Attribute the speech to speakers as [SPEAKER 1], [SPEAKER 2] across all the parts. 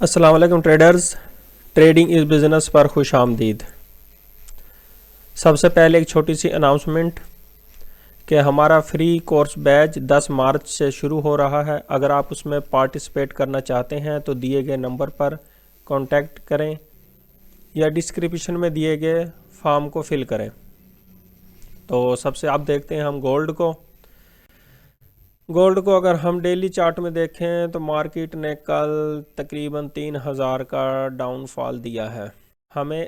[SPEAKER 1] अस्सलाम वालेकुम traders. Trading इस बिज़नेस पर खुश आमदीद। सबसे पहले एक छोटी सी अनाउंसमेंट कि हमारा फ्री कोर्स बैच 10 मार्च से शुरू हो रहा है। अगर आप उसमें पार्टिसिपेट करना चाहते हैं तो दिए गए नंबर पर कांटेक्ट करें या डिस्क्रिप्शन में दिए गए फॉर्म को फिल करें। तो सबसे आप देखते हैं हम गोल्ड को अगर हम डेली चार्ट में देखें तो मार्केट ने कल तकरीबन 3000 का डाउनफॉल दिया है। हमें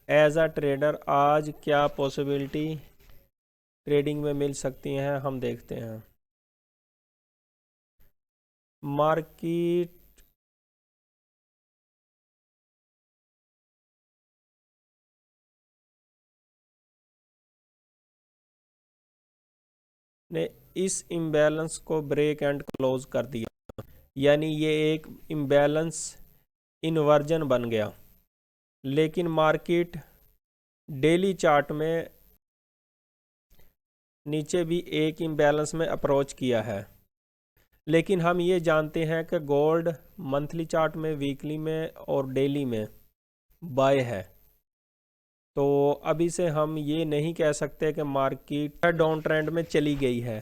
[SPEAKER 1] एज अ ट्रेडर आज क्या पॉसिबिलिटी ट्रेडिंग में मिल सकती हैं हम देखते हैं। मार्केट ने इस इम्बैलेंस को ब्रेक एंड क्लोज कर दिया, यानी ये एक इम्बैलेंस इन्वर्जन बन गया। लेकिन मार्केट डेली चार्ट में नीचे भी एक इम्बैलेंस में अप्रोच किया है। लेकिन हम ये जानते हैं कि गोल्ड मंथली चार्ट में, वीकली में और डेली में बाय है। तो अभी से हम ये नहीं कह सकते कि मार्केट डाउन ट्रेंड में चली गई है।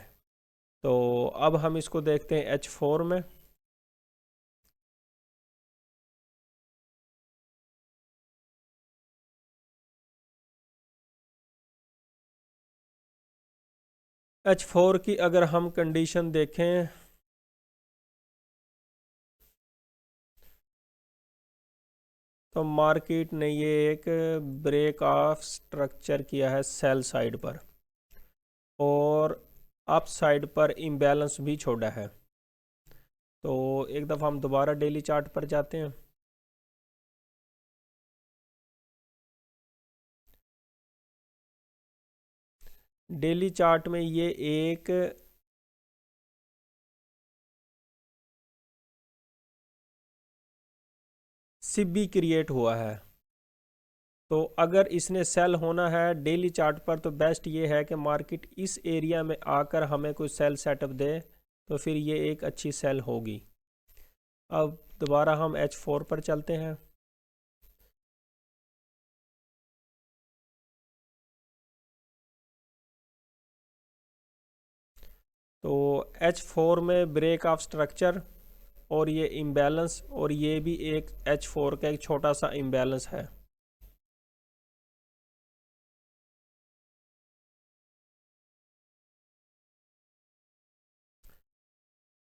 [SPEAKER 1] तो अब हम इसको देखते हैं H4 में। H4 की अगर हम कंडीशन देखें तो मार्केट ने ये एक ब्रेक ऑफ स्ट्रक्चर किया है सेल साइड पर और अप साइड पर इम्बैलेंस भी छोड़ा है। तो एक दफ़ा हम दोबारा डेली चार्ट पर जाते हैं। डेली चार्ट में ये एक सिब्बी क्रिएट हुआ है। तो अगर इसने सेल होना है डेली चार्ट पर तो बेस्ट ये है कि मार्केट इस एरिया में आकर हमें कोई सेल सेटअप दे, तो फिर ये एक अच्छी सेल होगी। अब दोबारा हम H4 पर चलते हैं। तो H4 में ब्रेक ऑफ स्ट्रक्चर और ये इम्बैलेंस, और ये भी एक H4 का एक छोटा सा इम्बैलेंस है।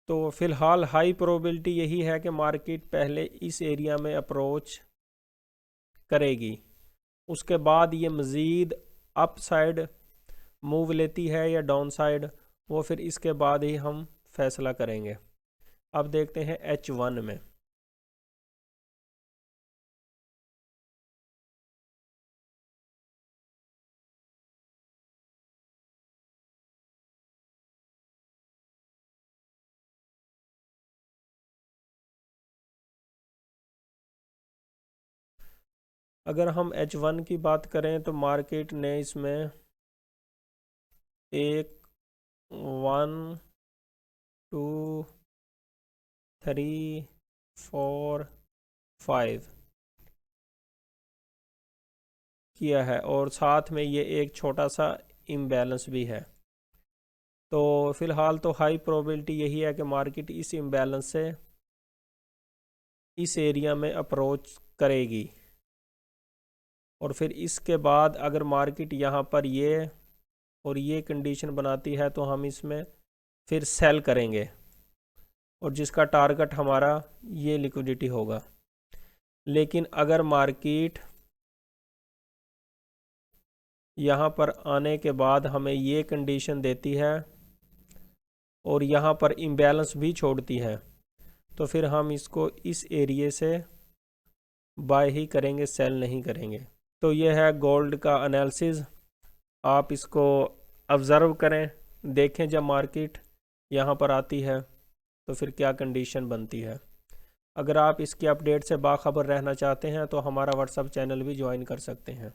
[SPEAKER 1] तो फ़िलहाल हाई प्रोबेबिलिटी यही है कि मार्केट पहले इस एरिया में अप्रोच करेगी, उसके बाद ये मज़ीद अप साइड मूव लेती है या डाउन साइड, वो फिर इसके बाद ही हम फैसला करेंगे। अब देखते हैं H1 में। अगर हम H1 की बात करें तो मार्केट ने इसमें एक 1 2 3 4 5 किया है और साथ में ये एक छोटा सा इम्बैलेंस भी है। तो फ़िलहाल तो हाई प्रोबेबिलिटी यही है कि मार्केट इस इम्बैलेंस से इस एरिया में अप्रोच करेगी और फिर इसके बाद अगर मार्केट यहाँ पर ये और ये कंडीशन बनाती है तो हम इसमें फिर सेल करेंगे और जिसका टारगेट हमारा ये लिक्विडिटी होगा। लेकिन अगर मार्केट यहाँ पर आने के बाद हमें ये कंडीशन देती है और यहाँ पर इम्बैलेंस भी छोड़ती है तो फिर हम इसको इस एरिए से बाय ही करेंगे, सेल नहीं करेंगे। तो ये है गोल्ड का एनालिसिस। आप इसको ऑब्ज़र्व करें, देखें जब मार्केट यहाँ पर आती है तो फिर क्या कंडीशन बनती है। अगर आप इसकी अपडेट से बाखबर रहना चाहते हैं तो हमारा व्हाट्सएप चैनल भी ज्वाइन कर सकते हैं।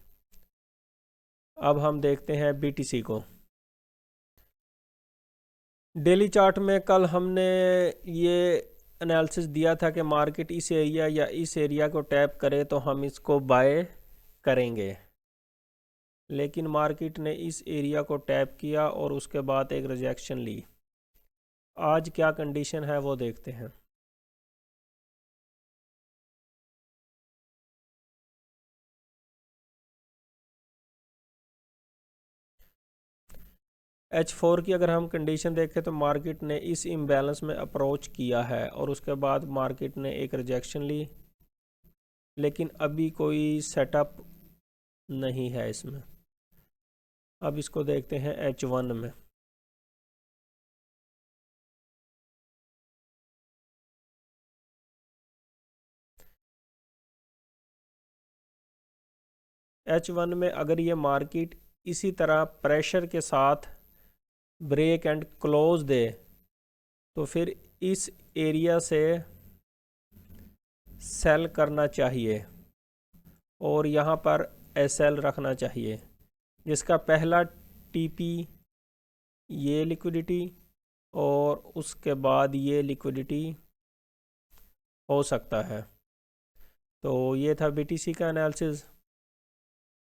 [SPEAKER 1] अब हम देखते हैं BTC को। डेली चार्ट में कल हमने ये एनालिसिस दिया था कि मार्केट इस एरिया या इस एरिया को टैप करे तो हम इसको बाय करेंगे, लेकिन मार्केट ने इस एरिया को टैप किया और उसके बाद एक रिजेक्शन ली। आज क्या कंडीशन है वो देखते हैं। H4 की अगर हम कंडीशन देखें तो मार्केट ने इस इम्बैलेंस में अप्रोच किया है और उसके बाद मार्केट ने एक रिजेक्शन ली, लेकिन अभी कोई सेटअप नहीं है इसमें। अब इसको देखते हैं H1 में। H1 में अगर ये मार्केट इसी तरह प्रेशर के साथ ब्रेक एंड क्लोज दे तो फिर इस एरिया से सेल करना चाहिए और यहाँ पर SL रखना चाहिए, जिसका पहला TP ये लिक्विडिटी और उसके बाद ये लिक्विडिटी हो सकता है। तो ये था BTC का एनालिसिस।